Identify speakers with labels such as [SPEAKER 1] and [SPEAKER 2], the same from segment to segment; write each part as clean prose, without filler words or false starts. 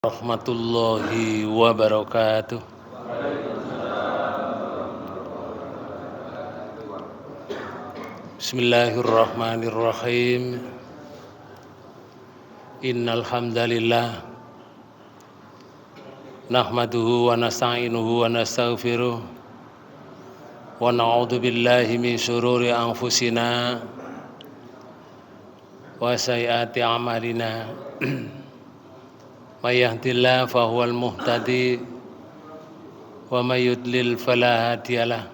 [SPEAKER 1] Warahmatullahi wabarakatuh. Bismillahirrahmanirrahim. Innal hamdalillah nahmaduhu wa nasta'inuhu wa nastaghfiruh wa na'udzu billahi min syururi anfusina wa sayyiati a'malina. May yahdihillahu fahuwal muhtadi wa may yudlil fala hadiyalah.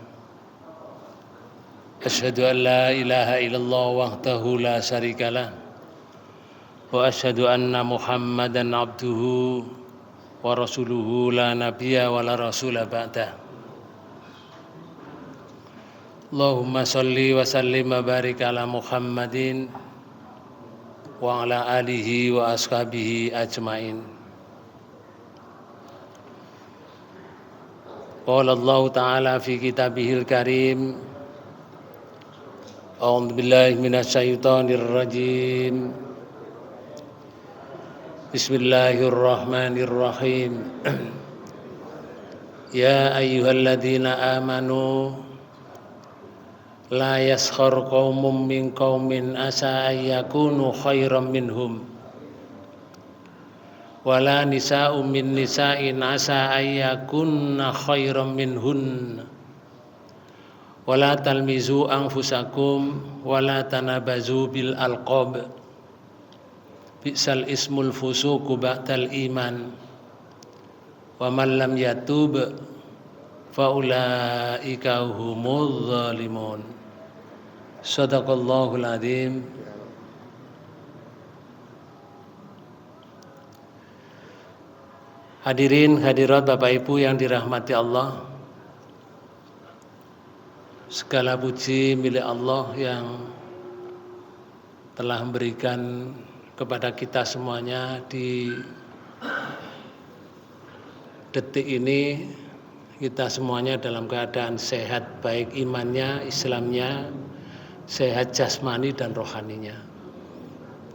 [SPEAKER 1] Asyhadu an la ilaha illallah wahdahu la syarikalah wa asyhadu anna Muhammadan abduhu wa rasuluhu la nabiyya wa la rasula ba'dah. Allahumma shalli wa sallim wa barik ala Muhammadin wa ala alihi wa ashabihi ajmain. Qala Allah Ta'ala fi kitabihil karim. A'udzu billahi minasy syaithanir rajim. Bismillahirrahmanirrahim. Ya ayyuhalladzina amanu la yaskhar qaumun min qaumin asa ayyakunu khairam minhum wala nisa'u min nisa'in asa ayyakunna khairam minhun wala talmizu anfusakum wala tanabazu bil alqab bi'sal ismul fusuqu ba'dal iman wa man lam yatub fa ulaika humudz zalimun. Shadaqallahul adzim. Hadirin hadirat Bapak Ibu yang dirahmati Allah, segala puji milik Allah yang telah memberikan kepada kita semuanya di detik ini. Kita semuanya dalam keadaan sehat, baik imannya, Islamnya, sehat jasmani dan rohaninya.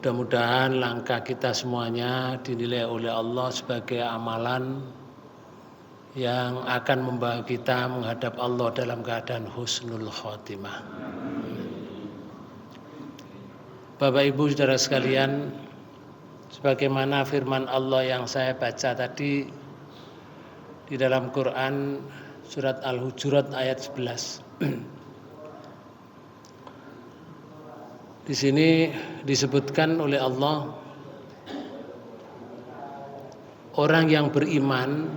[SPEAKER 1] Mudah-mudahan langkah kita semuanya dinilai oleh Allah sebagai amalan yang akan membawa kita menghadap Allah dalam keadaan husnul khotimah. Bapak Ibu saudara sekalian, sebagaimana firman Allah yang saya baca tadi di dalam Quran surat Al-Hujurat ayat 11. Di sini disebutkan oleh Allah, orang yang beriman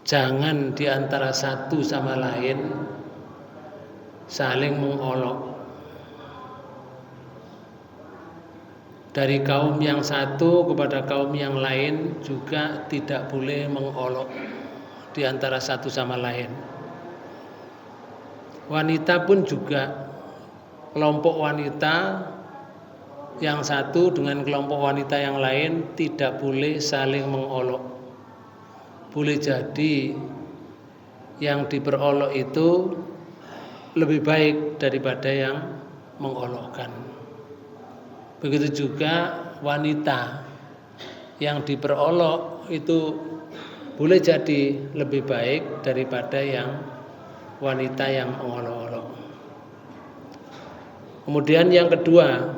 [SPEAKER 1] jangan di antara satu sama lain saling mengolok. Dari kaum yang satu kepada kaum yang lain juga tidak boleh mengolok di antara satu sama lain. Wanita pun juga, kelompok wanita yang satu dengan kelompok wanita yang lain tidak boleh saling mengolok. Boleh jadi yang diperolok itu lebih baik daripada yang mengolokkan. Begitu juga wanita yang diperolok itu boleh jadi lebih baik daripada yang wanita yang mengolok-olok. Kemudian yang kedua,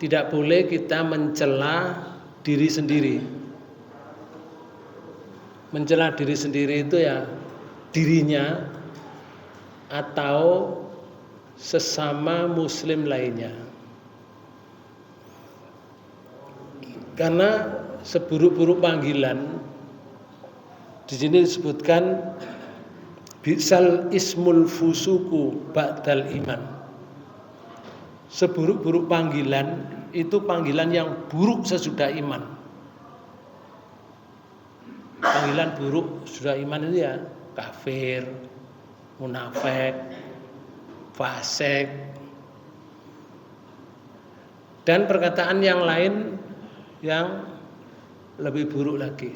[SPEAKER 1] tidak boleh kita mencela diri sendiri. Mencela diri sendiri itu ya dirinya atau sesama muslim lainnya. Karena seburuk-buruk panggilan di sini disebutkan bi'sal ismul fusuku ba'dal iman. Seburuk-buruk panggilan itu panggilan yang buruk sesudah iman. Panggilan buruk sudah iman itu ya kafir, munafik, fasik, dan perkataan yang lain yang lebih buruk lagi.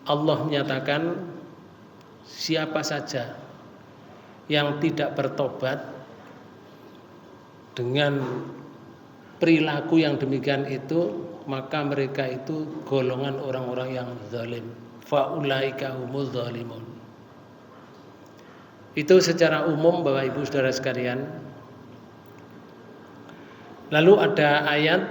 [SPEAKER 1] Allah menyatakan siapa saja yang tidak bertobat dengan perilaku yang demikian itu, maka mereka itu golongan orang-orang yang zalim. Faulaika humuz zalimun. Itu secara umum Bapak Ibu Saudara sekalian. Lalu ada ayat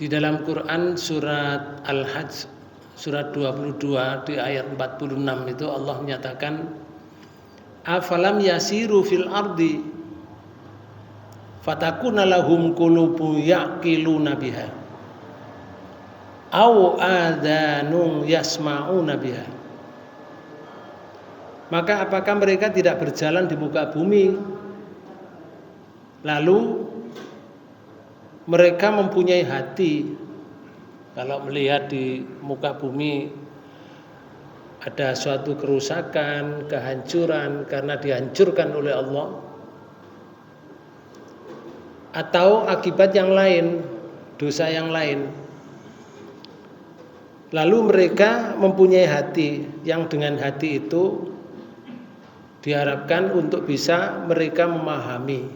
[SPEAKER 1] di dalam Quran surat Al-Hajj surat 22 di ayat 46 itu Allah menyatakan afalam yasiru fil ardi fatakuna lahum qulubu yaqiluna biha au adhanun yasma'una biha. Maka apakah mereka tidak berjalan di muka bumi lalu mereka mempunyai hati? Kalau melihat di muka bumi ada suatu kerusakan, kehancuran karena dihancurkan oleh Allah, atau akibat yang lain, dosa yang lain, lalu mereka mempunyai hati, yang dengan hati itu diharapkan untuk bisa mereka memahami,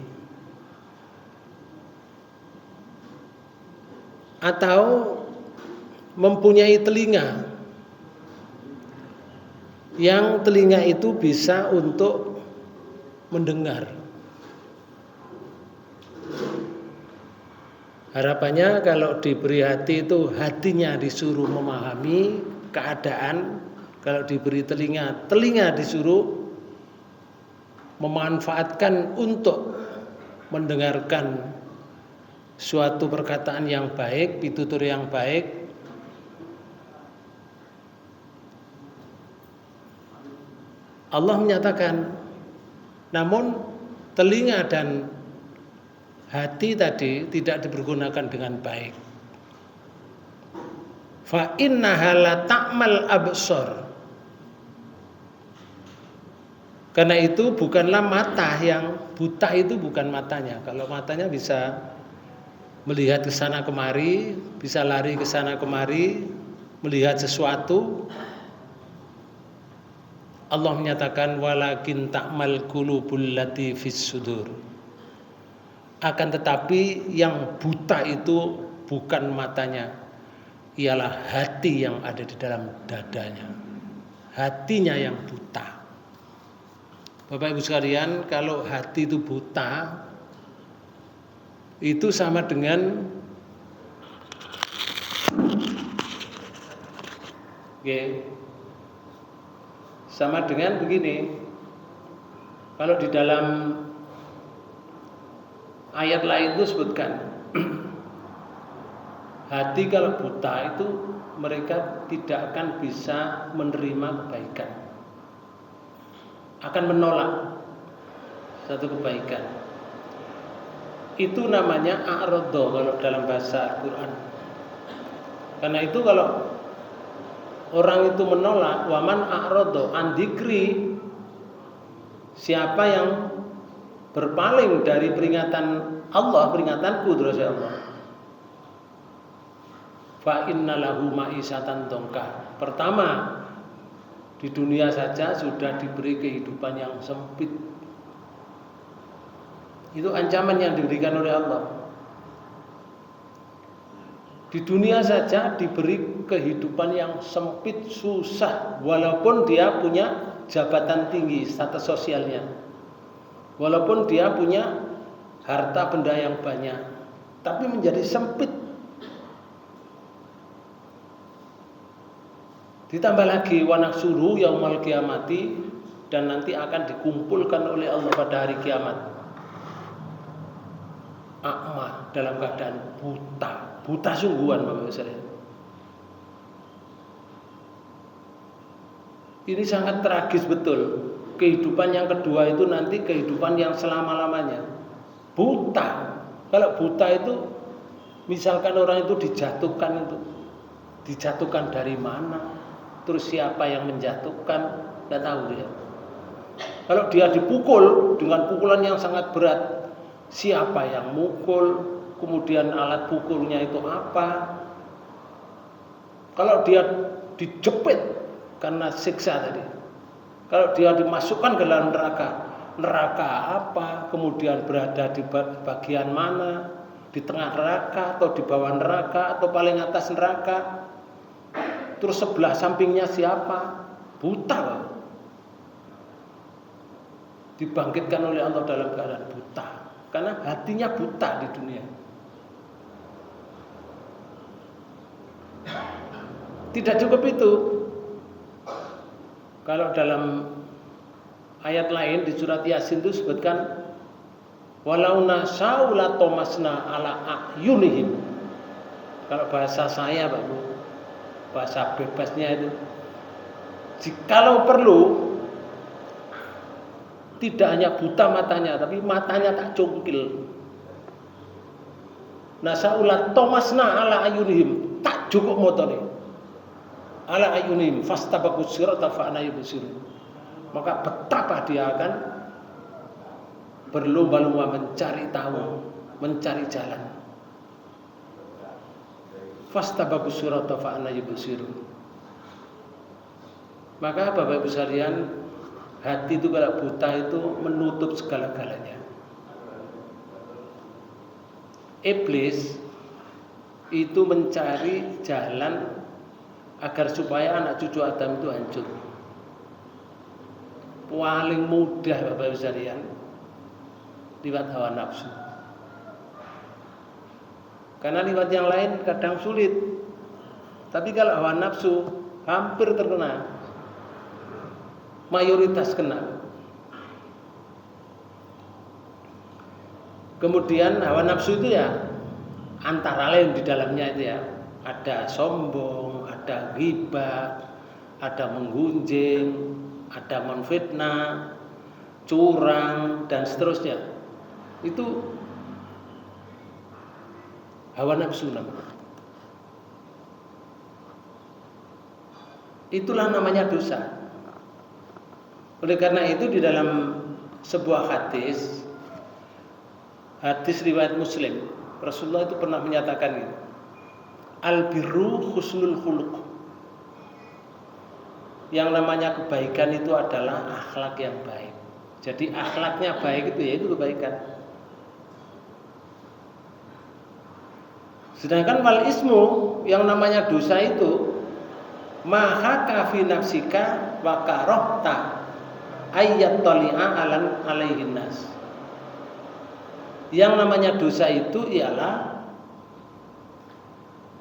[SPEAKER 1] atau mempunyai telinga, yang telinga itu bisa untuk mendengar. Harapannya kalau diberi hati itu hatinya disuruh memahami keadaan, kalau diberi telinga, telinga disuruh memanfaatkan untuk mendengarkan suatu perkataan yang baik, pitutur yang baik. Allah menyatakan, namun telinga dan hati tadi tidak dipergunakan dengan baik. Fa innaha la ta'mal absar. Karena itu bukanlah mata yang buta, itu bukan matanya. Kalau matanya bisa melihat ke sana kemari, bisa lari ke sana kemari, melihat sesuatu. Allah menyatakan walakin ta'mal qulubul lati fis sudur. Akan tetapi yang buta itu bukan matanya, ialah hati yang ada di dalam dadanya. Hatinya yang buta. Bapak Ibu sekalian, kalau hati itu buta, itu sama dengan sama dengan begini. Kalau di dalam ayat lain itu sebutkan hati kalau buta itu mereka tidak akan bisa menerima kebaikan, akan menolak satu kebaikan. Itu namanya a'radha kalau dalam bahasa Al-Quran. Karena itu kalau orang itu menolak, waman a'radha an dzikri, siapa yang berpaling dari peringatan Allah, peringatanku terus ya Allah, fa innalahu ma'isatan dongka. Pertama, di dunia saja sudah diberi kehidupan yang sempit. Itu ancaman yang diberikan oleh Allah. Di dunia saja diberi kehidupan yang sempit, susah, walaupun dia punya jabatan tinggi, status sosialnya, walaupun dia punya harta benda yang banyak, tapi menjadi sempit. Ditambah lagi wanak suruh yaumal kiamati, dan nanti akan dikumpulkan oleh Allah pada hari kiamat. A'ma, dalam keadaan buta, buta sungguhan Bapak Ibu sekalian. Ini sangat tragis betul. Kehidupan yang kedua itu nanti kehidupan yang selama-lamanya. Buta. Kalau buta itu, misalkan orang itu dijatuhkan dari mana? Terus siapa yang menjatuhkan? Tidak tahu dia. Kalau dia dipukul dengan pukulan yang sangat berat, siapa yang mukul? Kemudian alat pukulnya itu apa? Kalau dia dijepit karena siksa tadi, kalau dia dimasukkan ke dalam neraka, neraka apa, kemudian berada di bagian mana, di tengah neraka atau di bawah neraka atau paling atas neraka, terus sebelah sampingnya siapa, buta. Dibangkitkan oleh Allah dalam keadaan buta, karena hatinya buta di dunia. Tidak cukup itu. Kalau dalam ayat lain di surat Yasin itu sebutkan walau nasa'u la tomasna ala a'yunihim. Kalau bahasa saya Pak Bu, bahasa bebasnya itu, jikalau perlu tidak hanya buta matanya, tapi matanya tak cungkil. Nasa'u la tomasna ala a'yunihim, tak cukup motone. Ala ayunim fastabakus sirata fa'ana yubsirun. Maka betapa dia akan berlomba-lomba mencari tahu, mencari jalan. Fastabakus sirata fa'ana yubsirun. Maka Bapak Ibu sekalian, hati itu kalau buta itu menutup segala-galanya. Iblis itu mencari jalan agar supaya anak cucu Adam itu hancur. Paling mudah Bapak Ibu sekalian lewat hawa nafsu. Karena lewat yang lain kadang sulit. Tapi kalau hawa nafsu hampir terkena. Mayoritas kena. Kemudian hawa nafsu itu ya antara lain di dalamnya itu ya ada sombong, ada ghibah, ada menggunjing, ada menfitnah, curang dan seterusnya. Itu hawa nafsu namanya. Itulah namanya dosa. Oleh karena itu di dalam sebuah hadis riwayat Muslim, Rasulullah itu pernah menyatakan ini. Al-birru husnul khuluq. Yang namanya kebaikan itu adalah akhlak yang baik. Jadi akhlaknya baik itu yaitu kebaikan. Sedangkan wal ismu yang namanya dosa itu maha kafi nafsika wa karahta ayyat tali'a alaihin nas. Yang namanya dosa itu ialah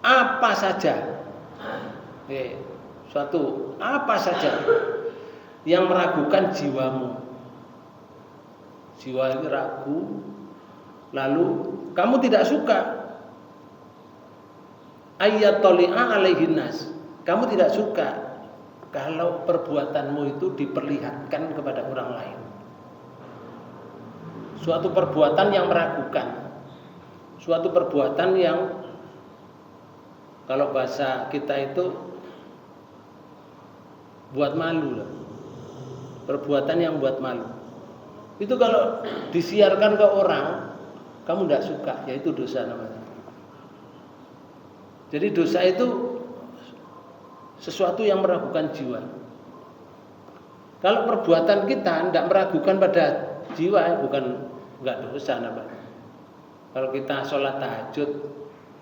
[SPEAKER 1] apa saja, suatu apa saja yang meragukan jiwamu. Jiwa itu ragu, lalu kamu tidak suka. Ayat toli'a alaihin nas. Kamu tidak suka kalau perbuatanmu itu diperlihatkan kepada orang lain. Suatu perbuatan yang meragukan, suatu perbuatan yang kalau bahasa kita itu buat malu lah. Perbuatan yang buat malu. Itu kalau disiarkan ke orang, kamu tidak suka, yaitu dosa namanya. Jadi dosa itu sesuatu yang meragukan jiwa. Kalau perbuatan kita tidak meragukan pada jiwa, bukan enggak dosa namanya. Kalau kita sholat tahajud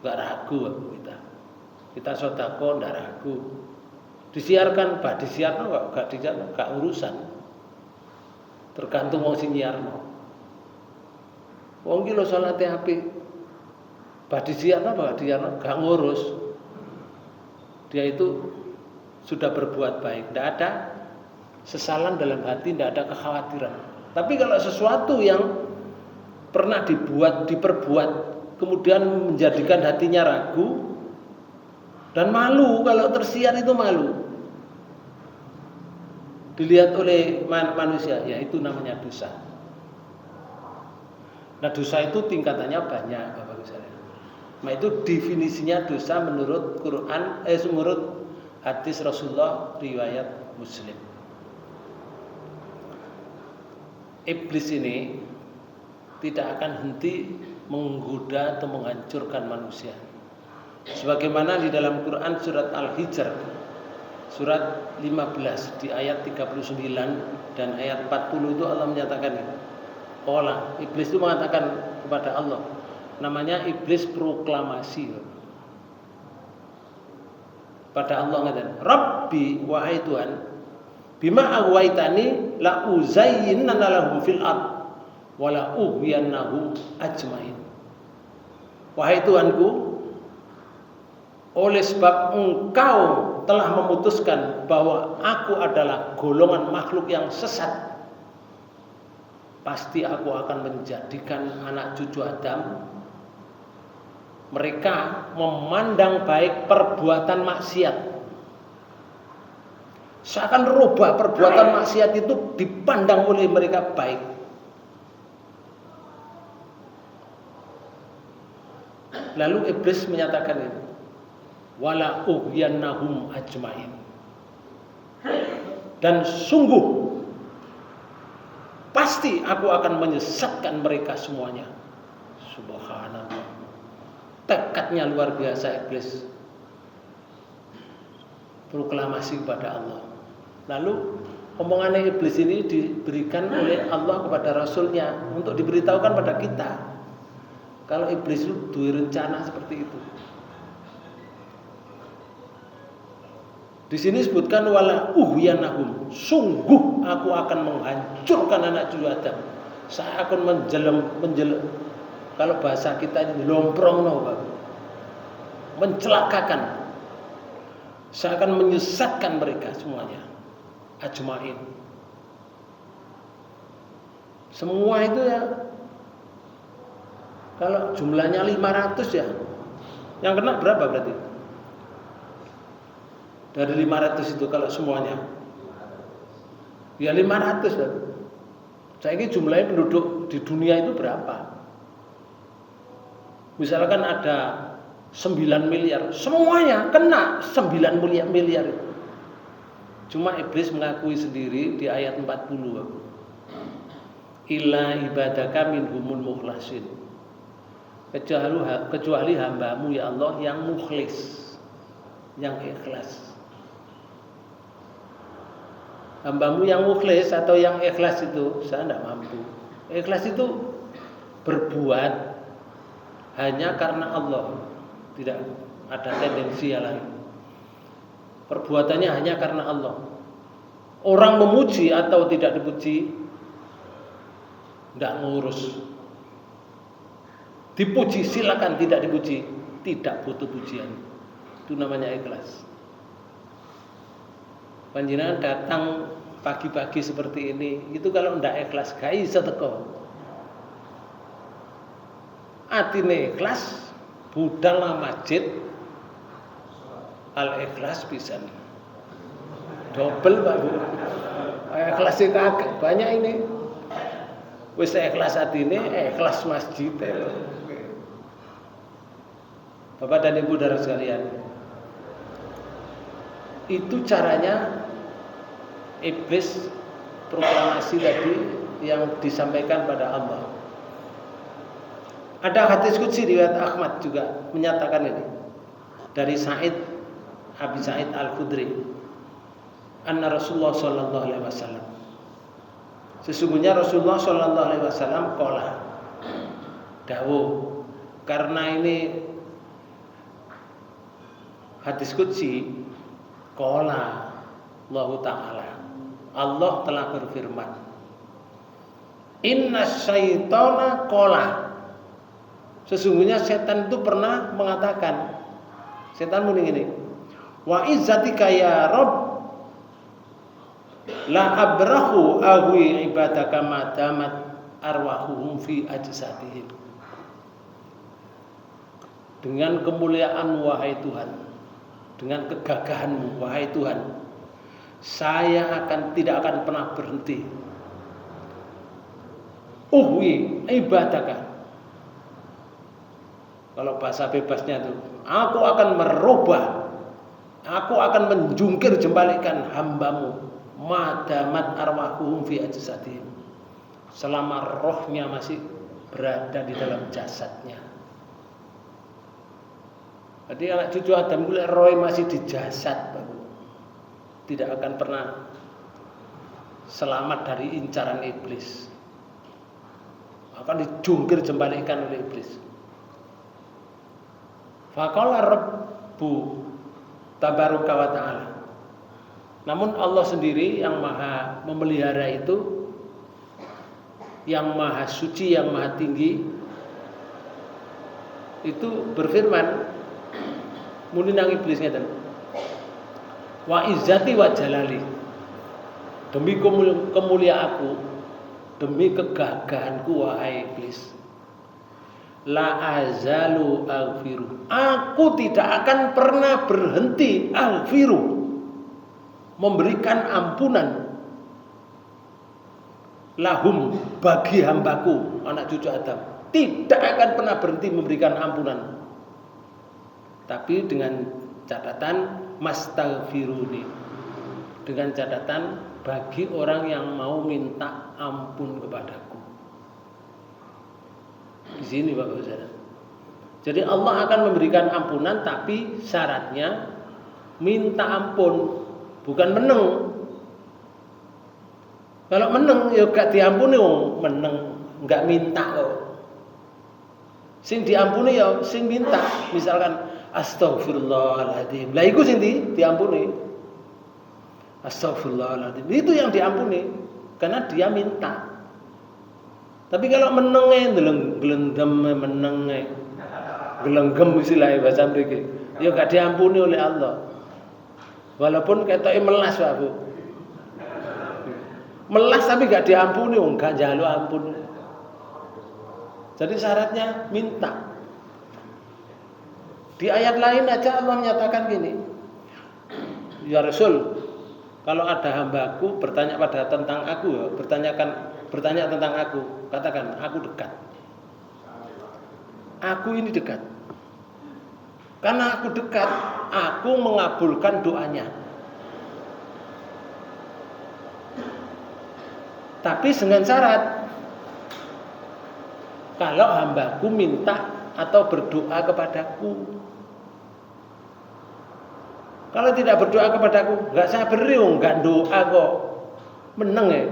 [SPEAKER 1] enggak ragu kita. Kita sedekah ndak ragu. Disiarkan, bah disiarkan enggak disiarkan, enggak urusan. Tergantung wong sing nyiarno. Wong ki lho salate apik. Bah disiarno enggak disiarno, enggak ngurus. Dia itu sudah berbuat baik, enggak ada sesalan dalam hati, enggak ada kekhawatiran. Tapi kalau sesuatu yang pernah diperbuat, kemudian menjadikan hatinya ragu, dan malu, kalau tersiar itu malu dilihat oleh manusia, ya itu namanya dosa. Nah dosa itu tingkatannya banyak Bapak Ibu sekalian. Nah itu definisinya dosa menurut Quran, menurut hadis Rasulullah riwayat Muslim. Iblis ini tidak akan henti menggoda atau menghancurkan manusia. Sebagaimana di dalam Quran surat Al-Hijr Surat 15 di ayat 39 dan ayat 40 itu Allah menyatakan ini. Qala, iblis itu mengatakan kepada Allah. Namanya iblis proklamasi. Pada Allah ngatakan, "Rabbi, wahai Tuhan, bima aghwaytani la uzayyinna lahum fil ard wa la ughwiyannahum ajmain." Wahai Tuhanku, oleh sebab Engkau telah memutuskan bahwa aku adalah golongan makhluk yang sesat, pasti aku akan menjadikan anak cucu Adam mereka memandang baik perbuatan maksiat. Seakan rubah perbuatan maksiat itu dipandang oleh mereka baik. Lalu iblis menyatakan ini, wala ughwiyannahum ajmain. Dan sungguh pasti aku akan menyesatkan mereka semuanya. Subhanallah. Tekadnya luar biasa iblis. Proklamasi kepada Allah. Lalu omongan iblis ini diberikan oleh Allah kepada Rasulnya untuk diberitahukan pada kita. Kalau iblis itu duwe rencana seperti itu. Di sini disebutkan wala ughwiyannahum. Sungguh aku akan menghancurkan anak cucu Adam. Saya akan menjelem. Kalau bahasa kita ini lomprongno, mencelakakan. Saya akan menyesatkan mereka semuanya. Ajmain. Semua itu ya. Kalau jumlahnya 500 ya. Yang kena berapa berarti? Dari 500 itu kalau semuanya. Ya 500 kan. Saya ini jumlahnya penduduk di dunia itu berapa? Misalkan ada 9 miliar, semuanya kena 9 miliar. Cuma iblis mengakui sendiri di ayat 40. Illa ibadaka minhumul mukhlasin. Kecuali hambamu ya Allah yang mukhlis, yang ikhlas. Hambamu yang mukhlis atau yang ikhlas itu saya tidak mampu. Ikhlas itu berbuat hanya karena Allah, tidak ada tendensi yang lain. Perbuatannya hanya karena Allah. Orang memuji atau tidak dipuji tidak ngurus. Dipuji silakan, tidak dipuji tidak butuh pujian. Itu namanya ikhlas. Panjenengan datang pagi-pagi seperti ini, itu kalau ndak ikhlas gak iso teko. Atine ikhlas, budal nang masjid al-ikhlas pisan. Double Pak Bu. Ikhlas kagak banyak ini. Wis ikhlas atine, ikhlas masjid. Bapak dan Ibu saudara sekalian, itu caranya iblis proklamasi tadi yang disampaikan pada Allah. Ada hadis qudsi riwayat Ahmad juga menyatakan ini dari Abi Sa'id Al-Khudri, anna Rasulullah sallallahu alaihi wasallam. Sesungguhnya Rasulullah sallallahu alaihi wasallam qala dawuh, karena ini hadis qudsi qala Allah Ta'ala. Allah telah berfirman, inna syaitana qala. Sesungguhnya setan itu pernah mengatakan, setan muni ini, wa izzatika ya Rabb la abrahu ahwi ibadaka madamat arwahuhum fi ajsadihim. Dengan kemuliaan wahai Tuhan, dengan kegagahanmu wahai Tuhan, saya tidak akan pernah berhenti uhwi ibadaka. Kalau bahasa bebasnya itu, aku akan merubah, aku akan menjungkir jembalikan hambamu madamat arwahuhum fi ajsadihim, selama rohnya masih berada di dalam jasadnya. Jadi anak cucu Adam itu roh masih di jasad, Bapak. tidak akan pernah selamat dari incaran iblis. Akan dijungkir jembalikan oleh iblis. Faqala Rabbu tabaraka wa ta'ala. Namun Allah sendiri yang maha memelihara itu, yang maha suci, yang maha tinggi, itu berfirman muni nang iblis ngeten. Wa izzati wa jalali. Demi kemuliaanku, demi kegagahanku wahai iblis. La azalu aghfiru. Aku tidak akan pernah berhenti aghfiru, memberikan ampunan lahum bagi hambaku anak cucu Adam. Tidak akan pernah berhenti memberikan ampunan. Tapi dengan catatan mastaghfiruni. Dengan catatan bagi orang yang mau minta ampun kepadaku. Di sini Bapak Saudara. Jadi Allah akan memberikan ampunan, tapi syaratnya minta ampun, bukan meneng. Kalau meneng ya gak diampuni, meneng enggak minta kok. Sing diampuni ya sing minta. Misalkan astagfirullahaladzim. Lah iku sing diampuni. Astagfirullahaladzim. Itu yang diampuni karena dia minta. Tapi kalau menenge glendem menenge gelenggem istilahnya bahasa mriki, ya gak diampuni oleh Allah. Walaupun ketoke melas Pak Bu. Melas tapi gak diampuni, enggak njaluk ampun. Jadi syaratnya minta. Di ayat lain aja Allah menyatakan gini. Ya Rasul, kalau ada hambaku bertanya tentang aku, ya, bertanya tentang aku, katakan aku dekat. Aku ini dekat. Karena aku dekat, aku mengabulkan doanya. Tapi dengan syarat, kalau hambaku minta atau berdoa kepadaku. Kalau tidak berdoa kepadaku, enggak saya beri, enggak doa kok. Meneng ya.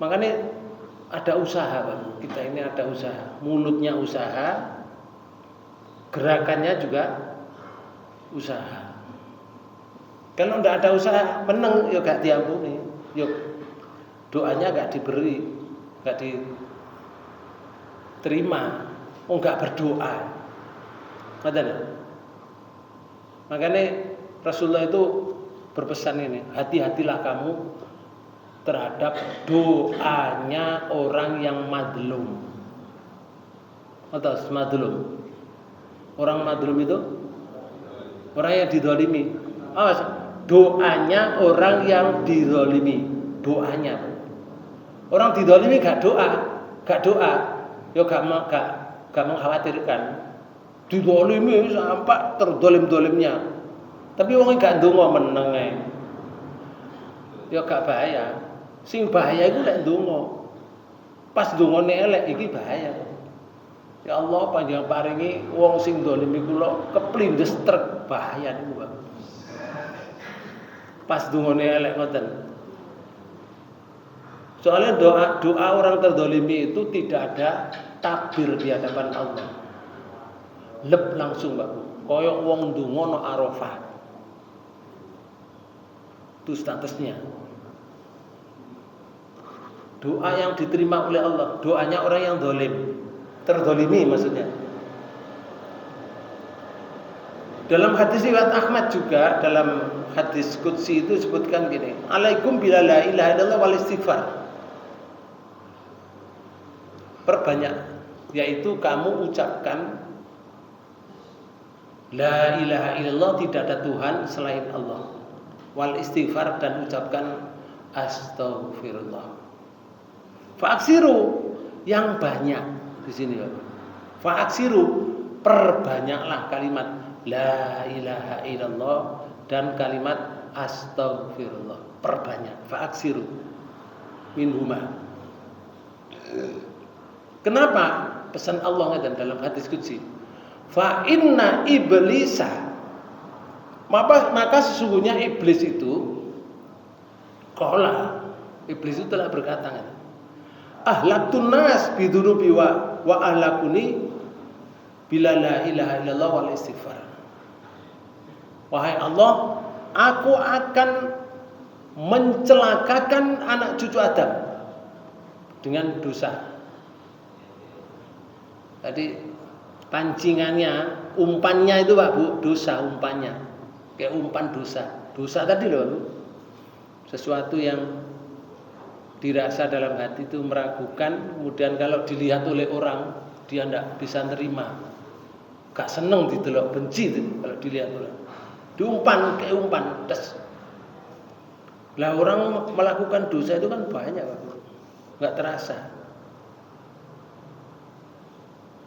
[SPEAKER 1] Makanya ada usaha Pak. Kita ini ada usaha. Mulutnya usaha, gerakannya juga usaha. Kalau enggak ada usaha, meneng ya enggak diampuni. Yuk, doanya enggak diberi, enggak diterima. Enggak berdoa. Ngoten. Makanya Rasulullah itu berpesan ini, hati-hatilah kamu terhadap doanya orang yang madlum. Atas madlum. Orang madlum itu orang yang didolimi. Awas, doanya orang yang didolimi. Doanya. Orang didolimi gak doa, ya gak mengkhawatirkan. Didolimi sampai terdolim-dolimnya. Tapi wong gak ndonga meneng ae. Ya gak bahaya. Sing bahaya iku lek ndonga. Pas ndongane elek iki bahaya. Ya Allah panjenengan paringi wong sing ndolimi kula keplindes trek, bahaya niku, Pak. Pas ndongane elek ngoten. Soalnya doa orang terdolimi itu tidak ada takbir di hadapan Allah. Lep langsung Pak. Koyok wong ndonga no Arafah. Itu statusnya. Doa yang diterima oleh Allah, doanya orang yang dolim, terdolimi maksudnya. Dalam hadis riwayat Ahmad juga, dalam hadis qudsi itu disebutkan gini, alaikum bila la ilaha illallah wal istighfar. Perbanyak, yaitu kamu ucapkan la ilaha illallah, tidak ada Tuhan selain Allah, wal istighfar, dan ucapkan astaghfirullah. Fa'aksiru, yang banyak di sini ya. Fa'aksiru, perbanyaklah kalimat la ilaha illallah dan kalimat astaghfirullah. Perbanyak. Fa'aksiru minhuma. Kenapa? Pesan Allah dalam hadis qudsi. Fa inna iblisa Maka sesungguhnya iblis itu iblis itu telah berkata, ahlaktun nas bidunubi wa ahlakuni bila la ilaha illallah wal istighfar. Wahai Allah, aku akan mencelakakan anak cucu Adam dengan dosa. Tadi pancingannya, umpannya itu Pak Bu, dosa umpannya. Kayak umpan dosa. Dosa tadi loh Bu. Sesuatu yang dirasa dalam hati itu meragukan, kemudian kalau dilihat oleh orang dia tidak bisa nerima, gak seneng didelok, benci itu kalau dilihat orang, diumpan kayak umpan tes. Lah orang melakukan dosa itu kan banyak Pak, nggak terasa.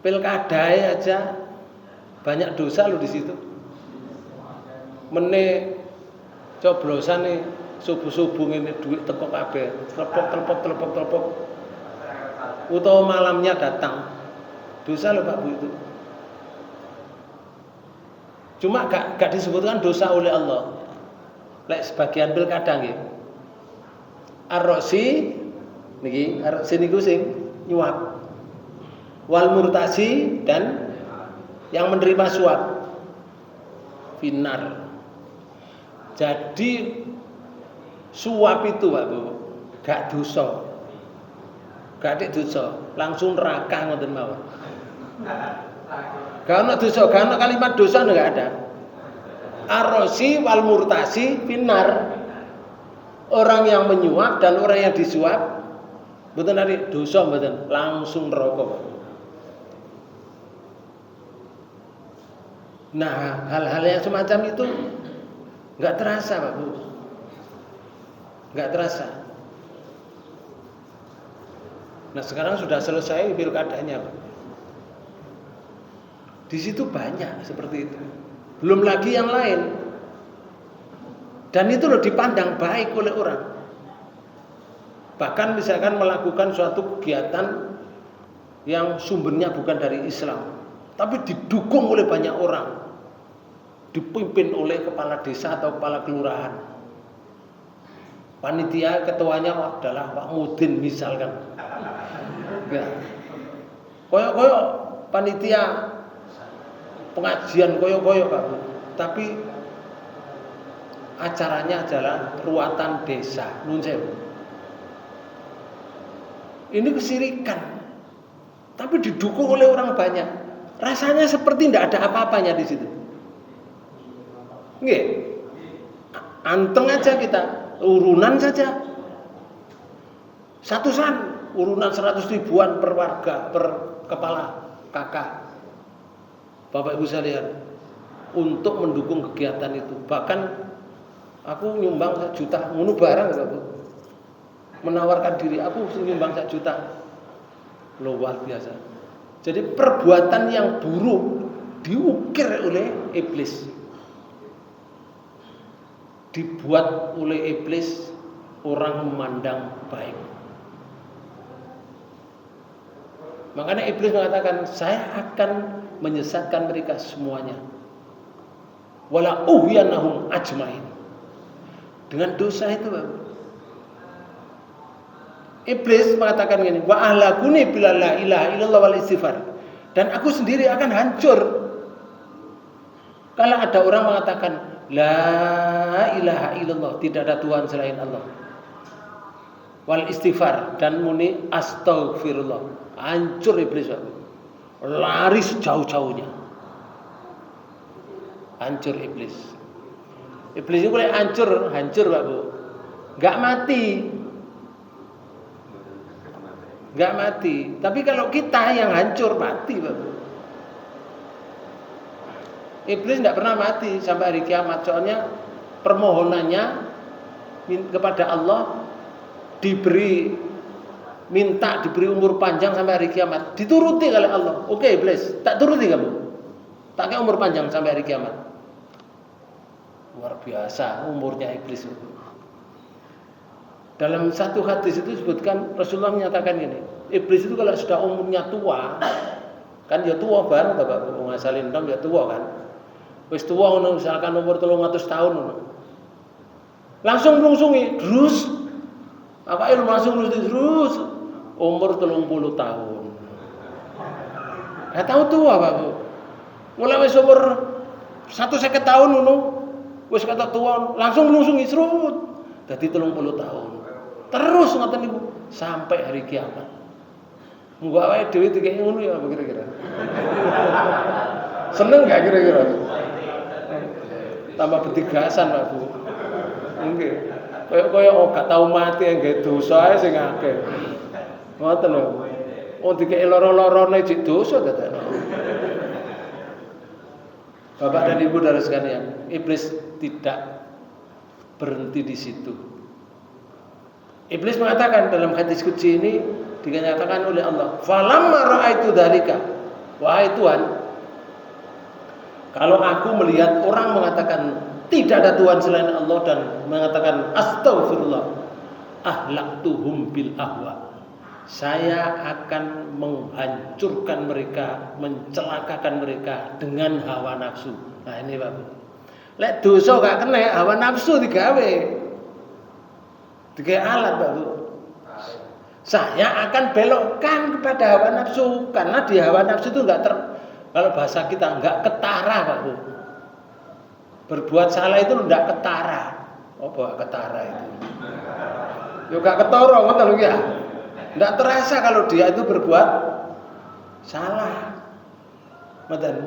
[SPEAKER 1] Pilkada aja banyak dosa lo di situ. Mene coblosan nih subuh-subuh ini duit tepok kabeh, telepok. Utawa malamnya datang. Dosa loh Pak Bu itu. Cuma gak disebutkan dosa oleh Allah. Lek sebagian pilkada nggih. Ar-Rosi niki, ar-Rosi niku sing nyuap. Wal murtasi dan yang menerima suap. Finar. Jadi suap itu Pak Bu, gak dosa. Gak ada dosa, langsung neraka ngoten mawon. Gak ana dosa, gak ana kalimat dosa enggak ada. Ar-Rosi wal murtasi finar. Orang yang menyuap dan orang yang disuap mboten ada dosa mboten, langsung neraka. Nah, hal-hal yang semacam itu enggak terasa Pak Bu. Enggak terasa. Nah, sekarang sudah selesai pilkadanya Pak. Di situ banyak seperti itu. Belum lagi yang lain. Dan itu loh dipandang baik oleh orang. Bahkan misalkan melakukan suatu kegiatan yang sumbernya bukan dari Islam, tapi didukung oleh banyak orang, dipimpin oleh kepala desa atau kepala kelurahan. Panitia ketuanya adalah Pak Mudin misalkan. Ya. Koyok-koyok panitia pengajian koyok-koyok Pak Bu. Tapi acaranya adalah ruatan desa, nun sewu. Ini kesirikan. Tapi didukung oleh orang banyak. Rasanya seperti tidak ada apa-apanya di situ. Nggih. Anteng aja kita, urunan saja. Satusan, urunan 100 ribuan per warga, per kepala kakak. Bapak Ibu sekalian, untuk mendukung kegiatan itu. Bahkan aku nyumbang 1 juta, ngono barang Bapak Bu. Menawarkan diri aku nyumbang 1 juta. Luar biasa. Jadi perbuatan yang buruk diukir oleh iblis. Dibuat oleh iblis orang memandang baik. Makanya iblis mengatakan, saya akan menyesatkan mereka semuanya. Wala ughyanahum ajmain. Dengan dosa itu, Bapak. Iblis mengatakan gini, wa ahlakuni bila la ilaha illallah wal istighfar. Dan aku sendiri akan hancur. Kalau ada orang mengatakan la ilaha illallah, tidak ada Tuhan selain Allah, wal istighfar, dan muni astaghfirullah, hancur iblis, Bapak. Lari sejauh-jauhnya. Hancur iblis. Iblis itu boleh hancur Pak Bu. Enggak mati. Enggak mati. Tapi kalau kita yang hancur mati, Pak Bu. Iblis enggak pernah mati sampai hari kiamat. Soalnya permohonannya kepada Allah minta diberi umur panjang sampai hari kiamat, dituruti oleh Allah. Oke iblis, tak turuti kamu, tak kayak umur panjang sampai hari kiamat. Luar biasa umurnya iblis itu. Dalam satu hadis itu disebutkan, Rasulullah menyatakan ini, iblis itu kalau sudah umurnya tua, kan ya tua banget Bapak, ngasalin dong ya tua kan. Wis tuwa ngono misalkan umur 300 tahun ngono. Langsung nglungsungi, drus. Awake langsung terus umur 30 tahun. Gak tahu tua, Pak Bu. Mulai wis umur 150 tahun ngono, wis kata tua, langsung nglungsungi serut. Dadi 30 tahun. Terus ngoten niku sampai hari kiamat. Monggo awake dhewe dikek ngono ya apa kira-kira. Seneng gak kira-kira? Tambah betigasan, Pak Bu. Nggih. Kaya gak tau mati nggih dosa ae sing akeh. Ngoten lho. Wong dikek loro-lorone jek dosa dadane. Bapak dan Ibu saudara sekalian, iblis tidak berhenti di situ. Iblis mengatakan dalam hadis qudsi ini dinyatakan oleh Allah, "Falamma ra'aitu dzalika." Wahai Tuhan, kalau aku melihat orang mengatakan tidak ada Tuhan selain Allah dan mengatakan astaghfirullah, ahlaktuhum bil ahwa. Saya akan menghancurkan mereka, mencelakakan mereka dengan hawa nafsu. Nah ini Pak. Lek dosa gak kena hawa nafsu digawe. Digawe alat Pak. Saya akan belokkan kepada hawa nafsu karena di hawa nafsu itu kalau bahasa kita enggak ketara Pak Bu. Berbuat salah itu enggak ketara. Apa ketara itu? Yo gak ketara ngoten lho ya. Enggak terasa kalau dia itu berbuat salah. Ngoten.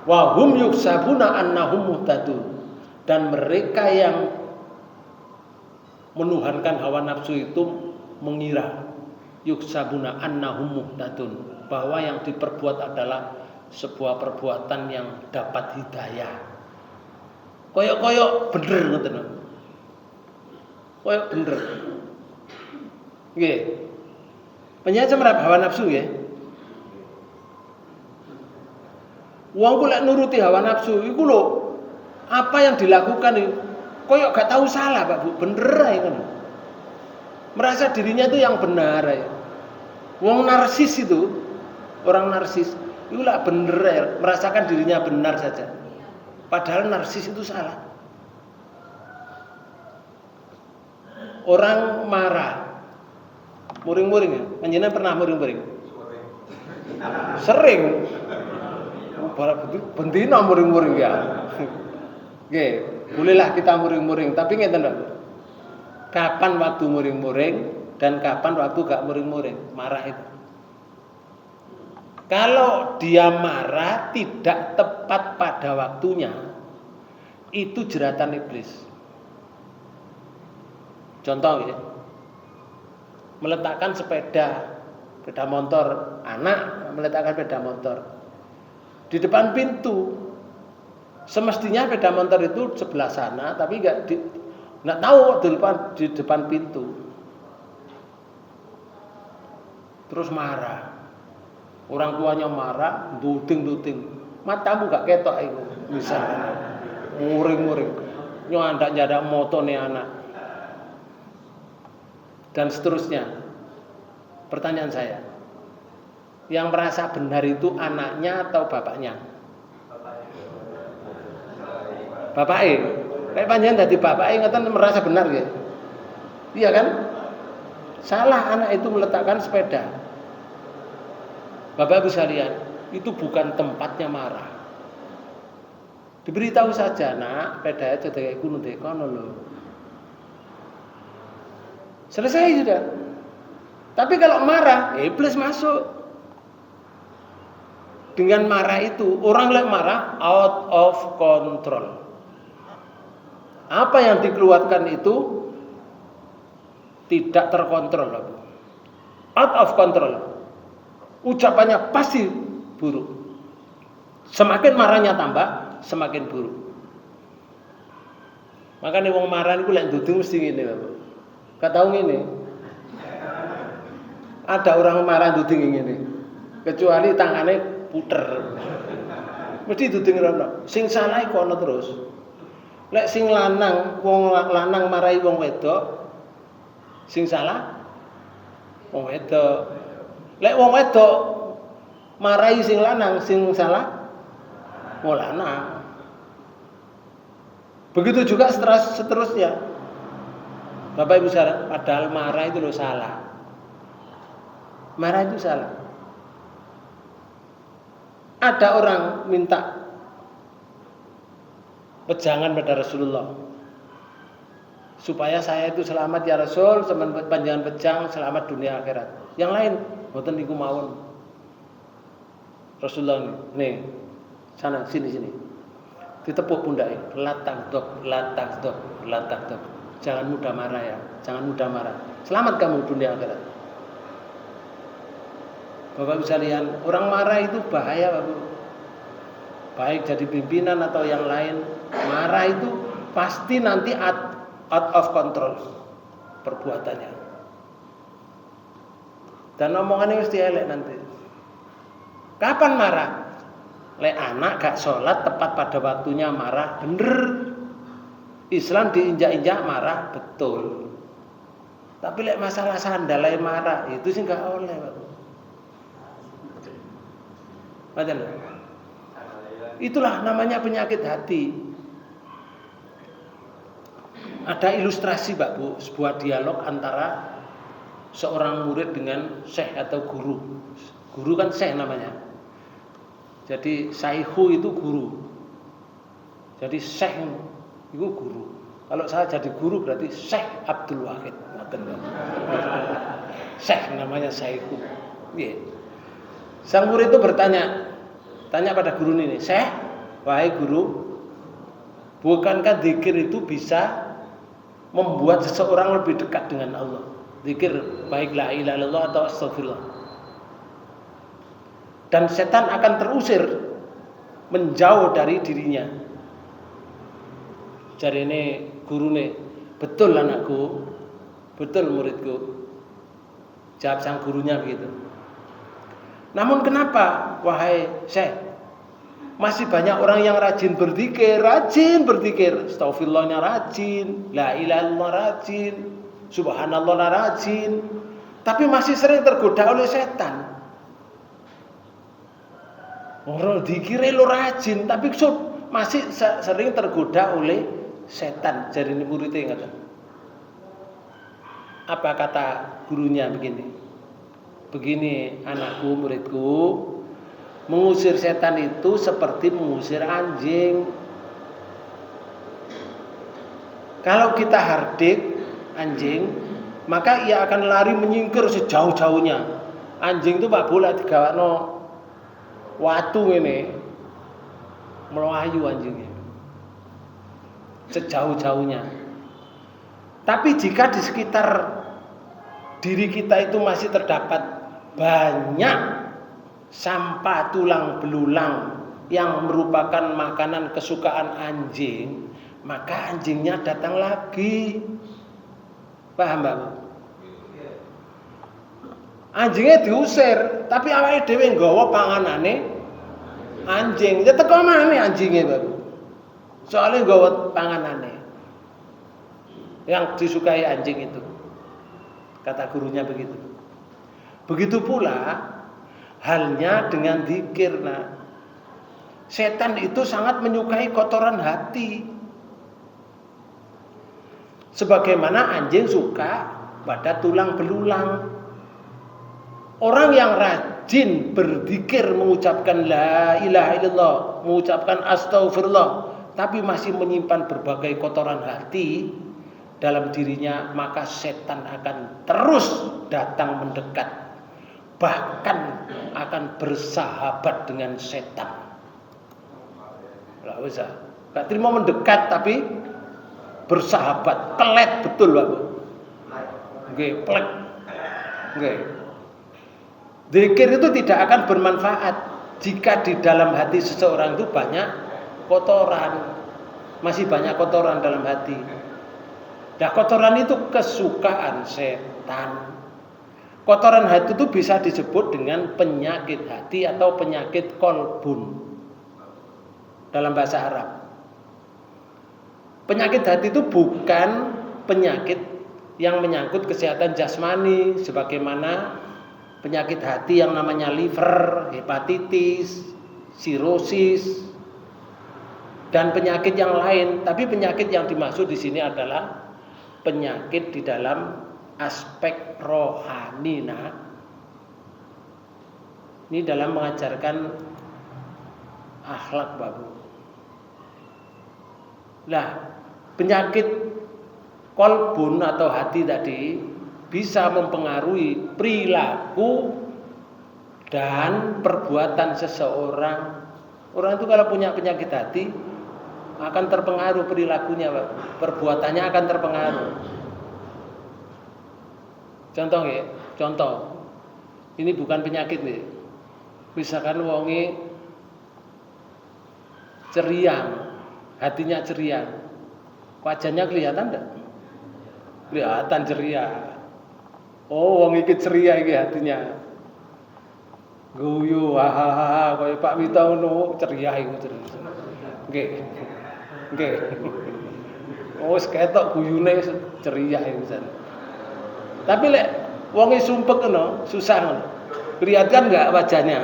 [SPEAKER 1] Wa hum yuksabuna annahum muhtadun. Dan mereka yang menuhankan hawa nafsu itu mengira yuksabuna annahum muhtadun, bahwa yang diperbuat adalah sebuah perbuatan yang dapat hidayah. Koyok-koyok bener ngoten. Koyok bener. Nggih. Penyaja merap hawa nafsu ya. Wong ku lek nuruti hawa nafsu iku lho, apa yang dilakukan itu koyok gak tahu salah Pak Bu, bener ae kan. Merasa dirinya itu yang benar ae. Wong narsis itu, orang narsis itu lah bener ae, merasakan dirinya benar saja. Padahal narsis itu salah. Orang marah muring-muring ya? Panjenengan pernah muring-muring? Sering. Bendina muring-muring ya. Oke, bolehlah kita muring-muring, tapi ngeten lho. Kapan waktu muring-muring dan kapan waktu gak muring-muring? Marah itu. Kalau dia marah tidak tepat pada waktunya, itu jeratan iblis. Contoh ya. Meletakkan sepeda motor, anak meletakkan sepeda motor di depan pintu. Semestinya sepeda motor itu sebelah sana, tapi nggak tahu di depan pintu. Terus marah, orang tuanya marah, duding, matamu gak ketok itu, misalnya, muring, nyandak jadak moto nih anak. Dan seterusnya. Pertanyaan saya, yang merasa benar itu anaknya atau bapaknya? Bapaknya. Kayak panjenengan dadi bapaknya ngoten merasa benar ya? Iya kan? Salah anak itu meletakkan sepeda. Bapak Ibu sekalian, itu bukan tempatnya marah. Diberitahu saja, nak, sepeda aja kayak kuno dek kono lho. Selesai sudah. Tapi kalau marah, iblis masuk. Dengan marah itu, orang yang marah out of control. Apa yang dikeluarkan itu tidak terkontrol. Out of control. Ucapannya pasti buruk. Semakin marahnya tambah, semakin buruk. Makanya wong marah niku lek ndudung mesti ngene, Bapak. Gak tahu ngene. Ada orang marah ndudung ngene. Kecuali tangannya puter. Mesti ndudung rono. Sing salah iku ana terus. Lek sing lanang, wong lanang marahi wong wedok, sing salah wong wedok. Lek wong wedok marahi sing lanang, sing salah Maulana. Begitu juga seterusnya. Bapak Ibu saudara, padahal marah itu loh salah. Marah itu salah. Ada orang minta pejangan pada Rasulullah, supaya saya itu selamat ya Rasul, panjangan pejang selamat dunia akhirat. Yang lain mboten niku mawon. Rasulullah nih, sana sini. Ditepuk pundake, latak dok. Jangan mudah marah ya, jangan mudah marah. Selamat kamu dunia akhirat. Bapak Ibu sekalian, orang marah itu bahaya, Bapak. Baik jadi pimpinan atau yang lain, marah itu pasti nanti out of control perbuatannya. Dan omongannya mesti elek nanti. Kapan marah? Lek anak gak sholat tepat pada waktunya marah, bener. Islam diinjak-injak marah, betul. Tapi lek masalah sandalai marah, itu sih gak oleh, Pak. Betul. Itulah namanya penyakit hati. Ada ilustrasi, Pak Bu, sebuah dialog antara seorang murid dengan syekh atau guru. Guru kan syekh namanya. Jadi syaihu itu guru. Jadi syekh itu guru. Kalau saya jadi guru berarti Syekh Abdul Wahid. Syekh namanya syaihu. Yeah. Sang murid itu tanya pada guru ini, Syekh, wahai guru, bukankah zikir itu bisa membuat seseorang lebih dekat dengan Allah? Zikir baik la ilaha illallah atau astagfirullah. Dan setan akan terusir menjauh dari dirinya. Jadi ini guru nih, betul anakku, betul muridku. Jawab sang gurunya begitu. Namun kenapa, wahai Syekh, masih banyak orang yang rajin berzikir, astagfirullahnya rajin, la ilaha illallah rajin, subhanallah rajin, tapi masih sering tergoda oleh setan. Orang dikira lo rajin, tapi masih sering tergoda oleh setan. Jadi ini muridnya kata. Apa kata gurunya begini? Begini anakku, muridku, mengusir setan itu seperti mengusir anjing. Kalau kita hardik anjing, maka ia akan lari menyingkir sejauh-jauhnya. Anjing itu Pak bola digawakno watu ini melayu anjingnya sejauh-jauhnya. Tapi jika di sekitar diri kita itu masih terdapat banyak sampah tulang belulang yang merupakan makanan kesukaan anjing, maka anjingnya datang lagi. Paham, Mbak? Anjingnya diusir, tapi awake dhewe nggawa panganane anjing. Ya teko maneh anjingnya, Mbak. Soalnya nggawa panganane yang disukai anjing itu. Kata gurunya begitu. Begitu pula halnya dengan zikir. Nah, setan itu sangat menyukai kotoran hati. Sebagaimana anjing suka pada tulang belulang. Orang yang rajin berzikir, mengucapkan la ilaha illallah, mengucapkan astagfirullah, tapi masih menyimpan berbagai kotoran hati dalam dirinya, maka setan akan terus datang mendekat, bahkan akan bersahabat dengan setan. Lah usah, gak terima mendekat tapi bersahabat, kelet betul Pak. Nggih, plek. Nggih. Zikir itu tidak akan bermanfaat jika di dalam hati seseorang itu banyak kotoran, masih banyak kotoran dalam hati. Nah, kotoran itu kesukaan setan. Kotoran hati itu bisa disebut dengan penyakit hati atau penyakit kolbun dalam bahasa Arab. Penyakit hati itu bukan penyakit yang menyangkut kesehatan jasmani, sebagaimana penyakit hati yang namanya liver, hepatitis, sirosis, dan penyakit yang lain. Tapi penyakit yang dimaksud di sini adalah penyakit di dalam aspek rohani. Nah, ini dalam mengajarkan akhlak, Bapak. Nah, penyakit kolbun atau hati tadi bisa mempengaruhi perilaku dan perbuatan seseorang. Orang itu kalau punya penyakit hati akan terpengaruh perilakunya, perbuatannya akan terpengaruh. Contoh ya, contoh. Ini bukan penyakit nih. Misalkan wonge ceriang, hatinya ceria, wajahnya kelihatan enggak? Kelihatan ceria. Oh, wong iki ceria iki hatinya. Guyu, hahaha, kaya Pak Wito ngono, ceria iku ceria. Nggih. Nggih. Oh, wis ketok guyune ceria iku jan. Tapi lek wonge sumpek ngono, susah ngono. Kelihatan enggak wajahnya?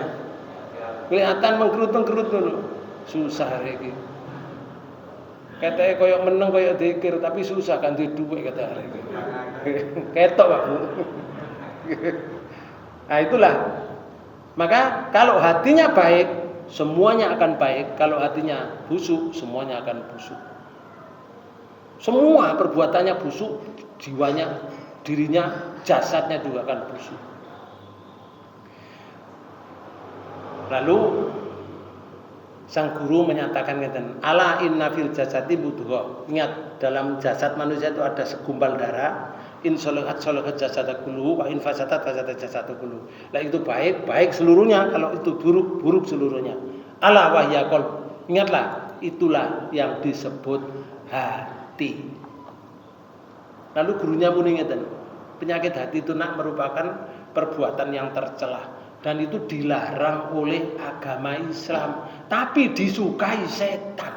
[SPEAKER 1] Kelihatan mengkerut-mengkerut ngono. Susah iki. Katanya koyok meneng koyok dikir, tapi susah kan duit duit kata hari ini. Ketok Pak Bu. Nah itulah. Maka kalau hatinya baik, semuanya akan baik. Kalau hatinya busuk, semuanya akan busuk. Semua perbuatannya busuk, jiwanya, dirinya, jasadnya juga akan busuk. Lalu sang guru menyatakan ngeten, ala inna fil jasadi mudghah. Ingat, dalam jasad manusia itu ada segumpal darah. In sholahat jasad kulluhu wa in fasadat jasad kulluhu. Lah itu baik, baik seluruhnya, kalau itu buruk, buruk seluruhnya. Ala wahya qalb. Ingatlah, itulah yang disebut hati. Lalu gurunya muni ngeten, penyakit hati itu nak merupakan perbuatan yang tercela. Dan itu dilarang oleh agama Islam, tapi disukai setan.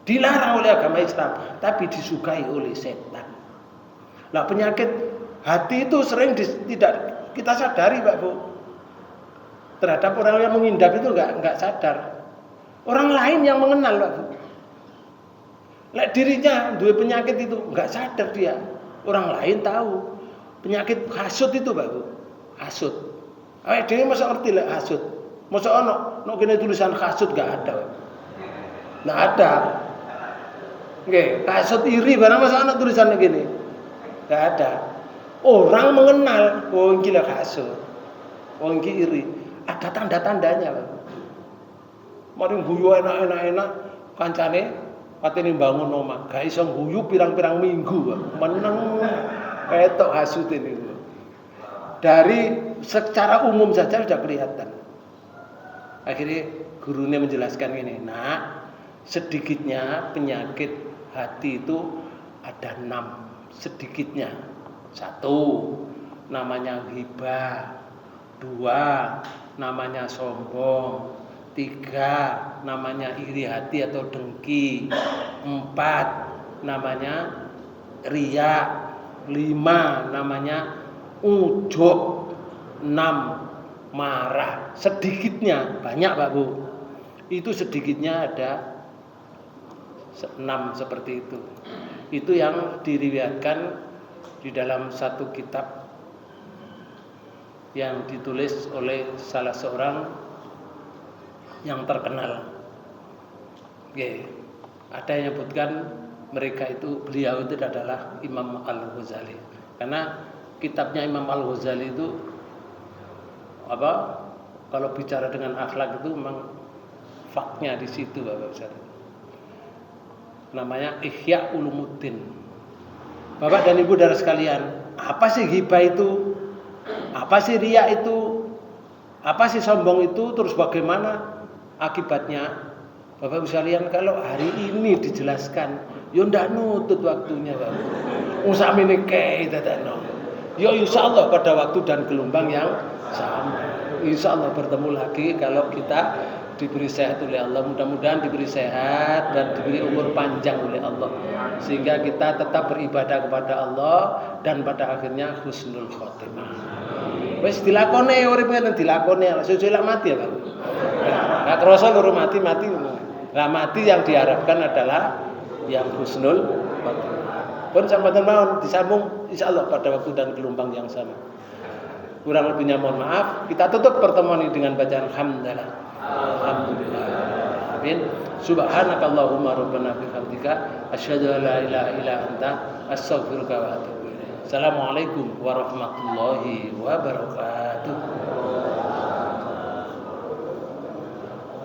[SPEAKER 1] Dilarang oleh agama Islam, tapi disukai oleh setan. Nah, penyakit hati itu sering tidak kita sadari, Pak Bu. Terhadap orang yang mengindap itu enggak sadar. Orang lain yang mengenal, Pak Bu. Lek dirinya dua penyakit itu enggak sadar dia. Orang lain tahu. Penyakit hasud itu, Pak Bu. Hasud. Awake dhewe masa ngerti lek hasud. Masa ono kene tulisan hasud gak ada. Nah ada. Nggih, hasud iri barang masa ono tulisannya gini. Gak ada. Orang mengenal, oh iki lek hasud. Oh iki iri. Ada tanda-tandanya, Pak. Mari guyu enak-enak kancane patene bangun omah. Gak iso guyu pirang-pirang minggu, Pak. Meneng ketok hasud ini. Dari secara umum saja sudah kelihatan. Akhirnya gurunya menjelaskan ini, nah sedikitnya penyakit hati itu ada 6 sedikitnya. 1 namanya ghibah, 2 namanya sombong, 3 namanya iri hati atau dengki, 4 namanya riya, 5 namanya ujub, 6 marah. Sedikitnya, banyak Pak Bu. Itu sedikitnya ada 6 seperti itu. Itu yang diriwayatkan di dalam satu kitab yang ditulis oleh salah seorang yang terkenal. Oke. Ada yang menyebutkan beliau itu adalah Imam Al-Ghazali. Karena kitabnya Imam Al-Ghazali itu kalau bicara dengan akhlak itu memang faknya di situ, Bapak Ustaz. Namanya Ihya Ulumuddin. Bapak dan Ibu saudara sekalian, apa sih ghibah itu? Apa sih riya itu? Apa sih sombong itu? Terus bagaimana akibatnya? Bapak Ibu sekalian, kalau hari ini dijelaskan, yo ndak nutut waktunya, Bapak. Usamine kei dadano. Ya insyaallah pada waktu dan gelombang yang sama. Insyaallah bertemu lagi kalau kita diberi sehat oleh Allah. Mudah-mudahan diberi sehat dan diberi umur panjang oleh Allah, sehingga kita tetap beribadah kepada Allah dan pada akhirnya husnul khotimah. Wis dilakone urip ngene dilakone, sesuai lak mati ya, Pak. Enggak kerasa loro mati. Nah, mati yang diharapkan adalah yang husnul khotimah. Pun sampeyan mawon disambung insyaallah pada waktu dan gelombang yang sama. Kurang lebihnya mohon maaf. Kita tutup pertemuan ini dengan bacaan hamdalah. Alhamdulillah. Amin. Subhanakallahumma rabbana bihamdika asyhadu an la ilaha illa anta astaghfiruka wa atubu ilaik. Assalamualaikum warahmatullahi wabarakatuh.